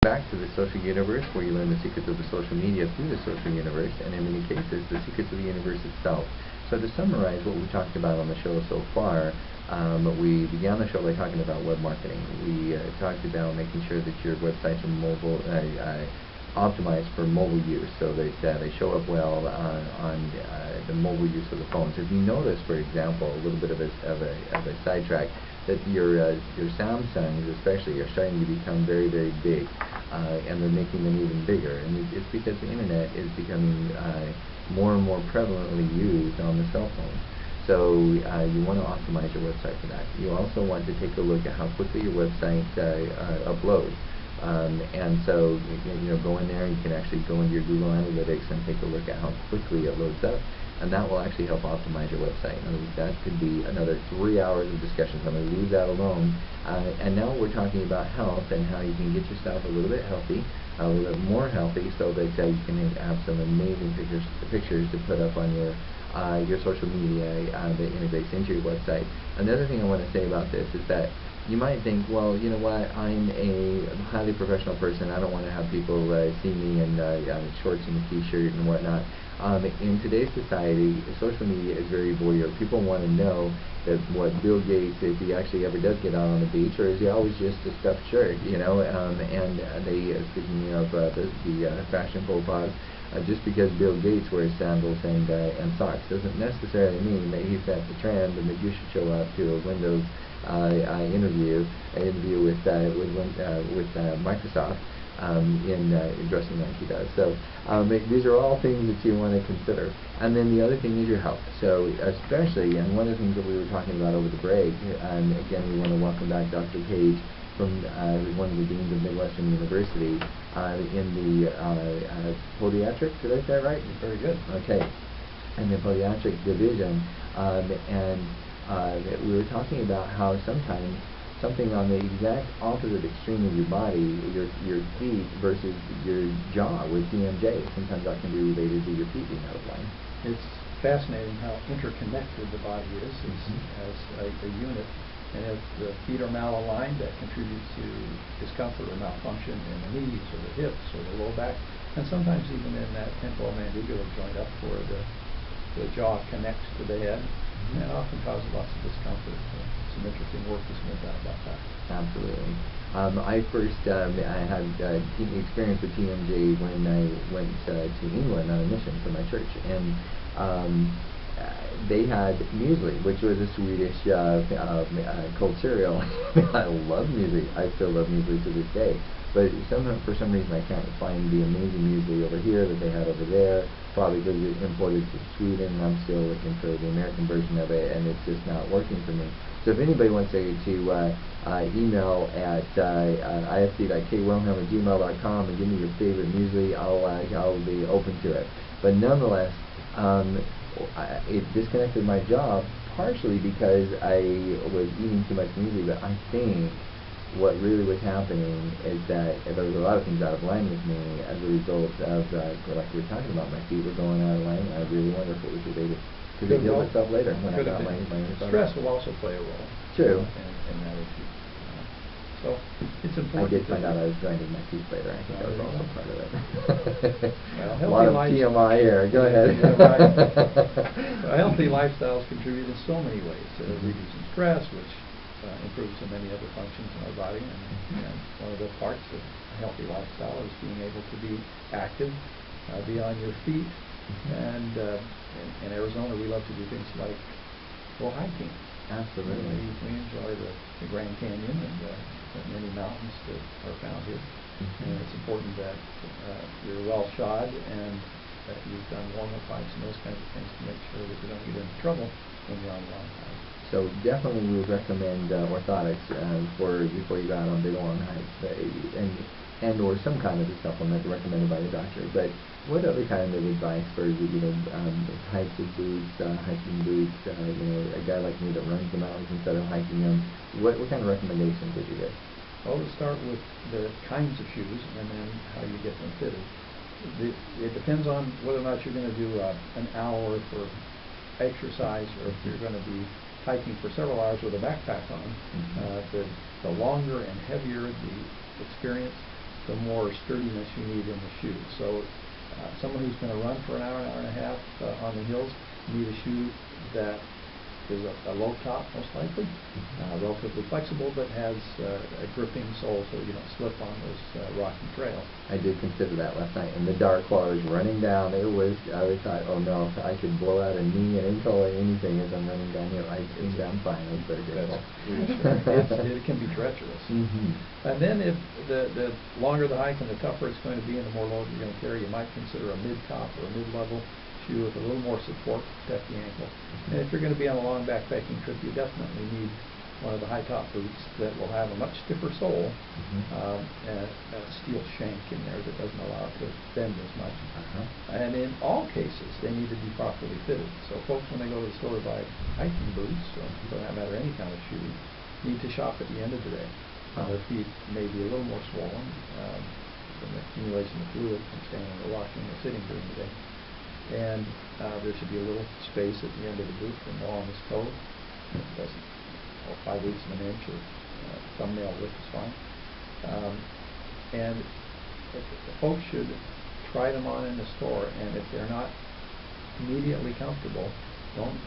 Back to the social universe, where you learn the secrets of the social media through the social universe, and in many cases, the secrets of the universe itself. So to summarize what we talked about on the show so far, we began the show by talking about web marketing. We talked about making sure that your websites are mobile, optimized for mobile use, so that they show up well on the mobile use of the phones. If you notice, for example, a little bit of a sidetrack, that your Samsungs especially are starting to become very, very big, and they're making them even bigger. And it's because the internet is becoming more and more prevalently used on the cell phone. So you want to optimize your website for that. You also want to take a look at how quickly your website uploads. And so go in there. You can actually go into your Google Analytics and take a look at how quickly it loads up, and that will actually help optimize your website. In other words, that could be another 3 hours of discussion. So I'm going to leave that alone. And now we're talking about health and how you can get yourself a little bit healthy, a little bit more healthy, so that you can have some amazing pictures to put up on your social media that integrates into your website. Another thing I want to say about this is that you might think, well, you know what, I'm a highly professional person. I don't want to have people see me in shorts and a t-shirt and whatnot. In today's society, social media is very voyeur. People want to know that what Bill Gates, if he actually ever does get out on the beach, or is he always just a stuffed shirt, and they, speaking of the fashion faux pas, just because Bill Gates wears sandals and socks doesn't necessarily mean that he set the trend and that you should show up to a Windows interview with Microsoft in dressing like he does. So these are all things that you want to consider. And then the other thing is your health. So especially, and one of the things that we were talking about over the break, and again we want to welcome back Dr. Page from one of the deans of Midwestern University in the podiatric, did I say that right? Very good. Okay. In the podiatric division, and we were talking about how sometimes something on the exact opposite extreme of your body, your feet versus your jaw with TMJ, sometimes that can be related to your feet being out of line. It's fascinating how interconnected the body is as a unit, and if the feet are malaligned, that contributes to discomfort or malfunction in the knees or the hips or the low back, and sometimes even in that temporomandibular joint up where the jaw connects to the head, and it often causes lots of discomfort. Some interesting work has been done about that. Absolutely. I first I had experience with TMJ when I went to England on a mission for my church, and they had muesli, which was a Swedish cold cereal. I love muesli. I still love muesli to this day. But for some reason I can't find the amazing muesli over here that they had over there, probably because it's imported to Sweden, and I'm still looking for the American version of it, and it's just not working for me. So if anybody wants to email at ifc.kwilhelm@gmail.com and give me your favorite muesli, I'll be open to it. But nonetheless, it disconnected my job partially because I was eating too much muesli, but I think what really was happening is that there was a lot of things out of line with me as a result of, like we were talking about, my feet were going out of line. I really wonder if it was related. Because it healed itself later when I got my stress will also play a role. True. In that issue. So it's important. I did find out I was grinding my teeth later. I think that was also part of it. Well, a lot of TMI here. Go ahead. Healthy lifestyles contribute in so many ways, reducing stress, which improves so many other functions in our body. And one of the parts of a healthy lifestyle is being able to be active, be on your feet. And in Arizona, we love to do things like go hiking. Absolutely. We enjoy the Grand Canyon and the many mountains that are found here. And it's important that you're well shod and that you've done warm-up hikes and those kinds of things to make sure that you don't get into trouble when you're on a long hike. So definitely we would recommend orthotics before you go out on big long hikes, and or some kind of a supplement recommended by the doctor. But what other kind of advice for types of boots, hiking boots? A guy like me that runs the mountains instead of hiking them. What kind of recommendations would you give? Well, we'll start with the kinds of shoes and then how you get them fitted. It depends on whether or not you're going to do an hour for exercise or if you're going to be hiking for several hours with a backpack on. The longer and heavier the experience, the more sturdiness you need in the shoe. So someone who's going to run for an hour and a half on the hills need a shoe that is a low top, most likely, relatively flexible, but has a gripping sole so you don't slip on those rocky trails. I did consider that last night. In the dark while I was running down, I thought, oh no, I could blow out a knee, an ankle, or anything as I'm running downhill. I came down fine. I was very grateful. It can be treacherous. Mm-hmm. And then if the longer the hike and the tougher it's going to be and the more load you're going to carry, you might consider a mid-top or a mid-level shoe with a little more support to protect the ankle. And if you're going to be on a long backpacking trip, you definitely need one of the high top boots that will have a much stiffer sole and a steel shank in there that doesn't allow it to bend as much. And in all cases, they need to be properly fitted. So folks, when they go to the store to buy hiking boots, or for that matter any kind of shoe, need to shop at the end of the day. Their feet may be a little more swollen from the accumulation of fluid from standing or walking or sitting during the day. And there should be a little space at the end of the boot for more on his toe. It doesn't, 5/8 of an inch or thumbnail width is fine. And the folks should try them on in the store, and if they're not immediately comfortable, don't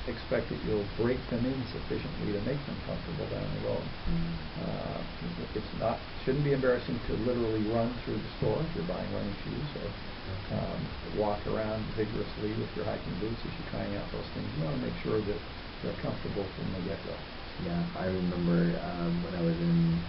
expect that you'll break them in sufficiently to make them comfortable down the road. Shouldn't be embarrassing to literally run through the store if you're buying running shoes, or walk around vigorously with your hiking boots as you're trying out those things. You want to make sure that they're comfortable from the get-go. Yeah, I remember when I was in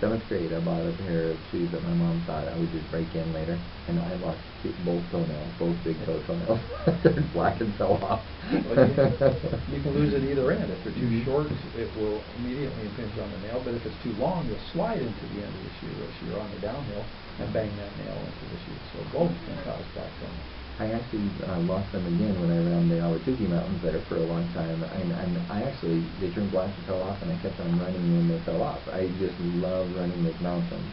7th grade, I bought a pair of shoes that my mom thought I would just break in later, and I lost both toenails, both big toenails. Turned black and fell off. Well, you can lose at either end. If they're too short, it will immediately impinge on the nail, but if it's too long, you'll slide into the end of the shoe as you're on the downhill and bang that nail into the shoe. So both can cause black toenails. I actually lost them again when I ran the Awatuki Mountains there for a long time, and they turned black and fell off, and I kept on running and they fell off. I just love running those mountains,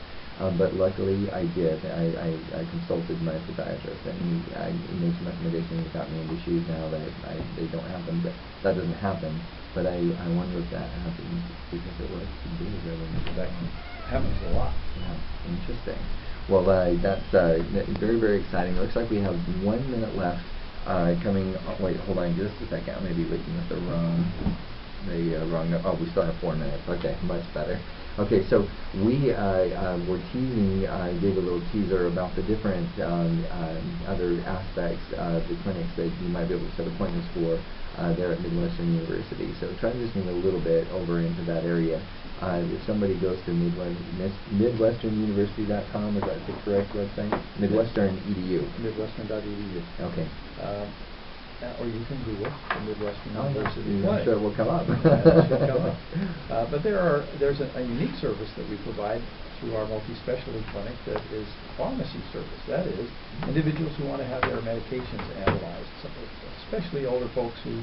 but luckily I did. I consulted my podiatrist, and he made some recommendations and got me into shoes now that they don't happen, but that doesn't happen. But I wonder if that happens because it was really that happens a lot. Yeah, interesting. Well, that's very, very exciting. Looks like we have 1 minute left. Wait, hold on just a second. I may be looking at the wrong. Oh, we still have 4 minutes. Okay, much better. Okay, so we were teasing, gave a little teaser about the different other aspects of the clinics that you might be able to set appointments for there at Midwestern University. So transitioning a little bit over into that area. If somebody goes to midwesternuniversity.com, is that the correct website? Midwestern EDU. Midwestern.edu. Okay. Or you can Google the Midwestern University. I'm sure it will come up. It should come up. But there's a unique service that we provide through our multi-specialty clinic that is pharmacy service. That is, individuals who want to have their medications analyzed, especially older folks who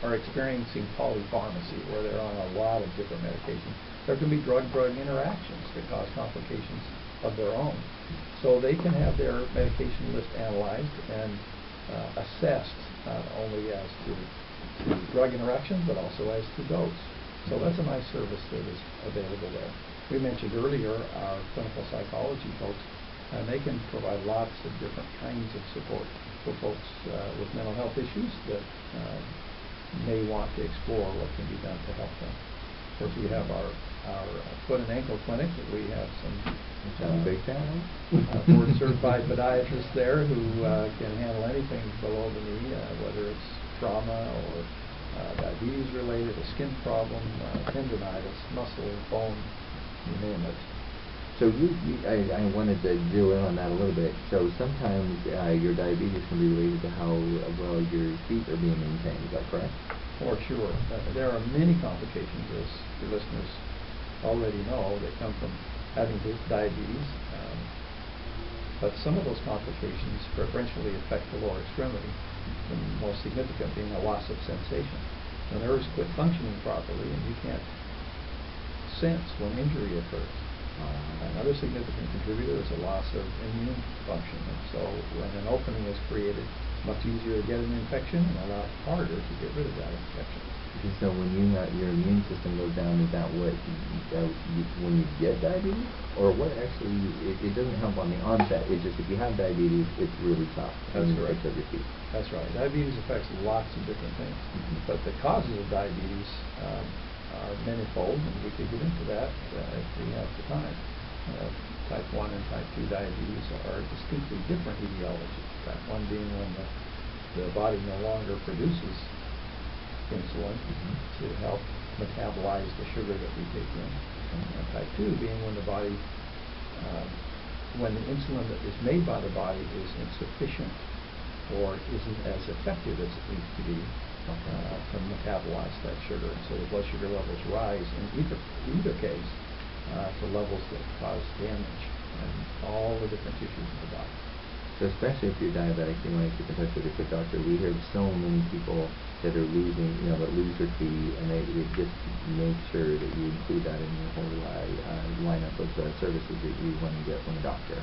are experiencing polypharmacy, where they're on a lot of different medications. There can be drug-drug interactions that cause complications of their own. So they can have their medication list analyzed and assessed not only as to drug interaction, but also as to dose. So that's a nice service that is available there. We mentioned earlier our clinical psychology folks, and they can provide lots of different kinds of support for folks with mental health issues that may want to explore what can be done to help them. Of course, we have our foot and ankle clinic that we have some big fan board-certified podiatrists there who can handle anything below the knee, whether it's trauma or diabetes related, a skin problem, tendonitis, muscle, bone, you name it. So I wanted to drill in on that a little bit. So sometimes your diabetes can be related to how well your feet are being maintained. Is that correct? For sure. There are many complications, as your listeners already know, that come from having diabetes. But some of those complications preferentially affect the lower extremity, the most significant being a loss of sensation. The nerves quit functioning properly, and you can't sense when injury occurs. Another significant contributor is a loss of immune function, and so when an opening is created, it's much easier to get an infection and a lot harder to get rid of that infection. So when your immune system goes down, is that what when you get diabetes, or what actually? It doesn't help on the onset. It's just if you have diabetes, it's really tough. That's and correct. It takes over your feet. That's right. Diabetes affects lots of different things, but the causes of diabetes are manifold, and we could get into that if we have the time. Type 1 and type 2 diabetes are distinctly different etiologies. Type 1 being when the body no longer produces insulin to help metabolize the sugar that we take in. And type 2 being when the body, when the insulin that is made by the body is insufficient or isn't as effective as it needs to be to metabolize that sugar. And so the blood sugar levels rise in either case to levels that cause damage in all the different tissues of the body. So especially if you're diabetic, you want to keep in touch with your good doctor. We hear of so many people that are losing, that lose their feet, and they just make sure that you include that in your whole lineup of services that you want to get from a doctor.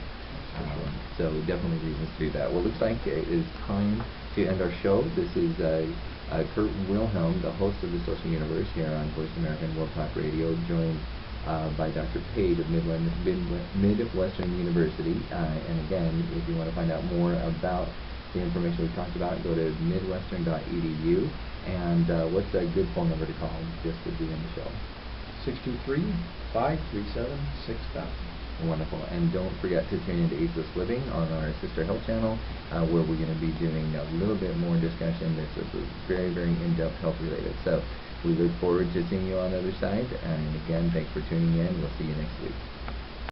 So definitely reasons to do that. Well, it looks like it is time to end our show. This is Kurt Wilhelm, the host of the Social Universe here on Voice America World Talk Radio, joined by Dr. Page of Midwestern University. And again, if you want to find out more about the information we've talked about, go to midwestern.edu. And what's a good phone number to call just to be in the show? 623-537-6000. Wonderful. And don't forget to tune into Ageless Living on our sister health channel, where we're going to be doing a little bit more discussion that's very, very in-depth health related. So we look forward to seeing you on the other side. And again, thanks for tuning in. We'll see you next week.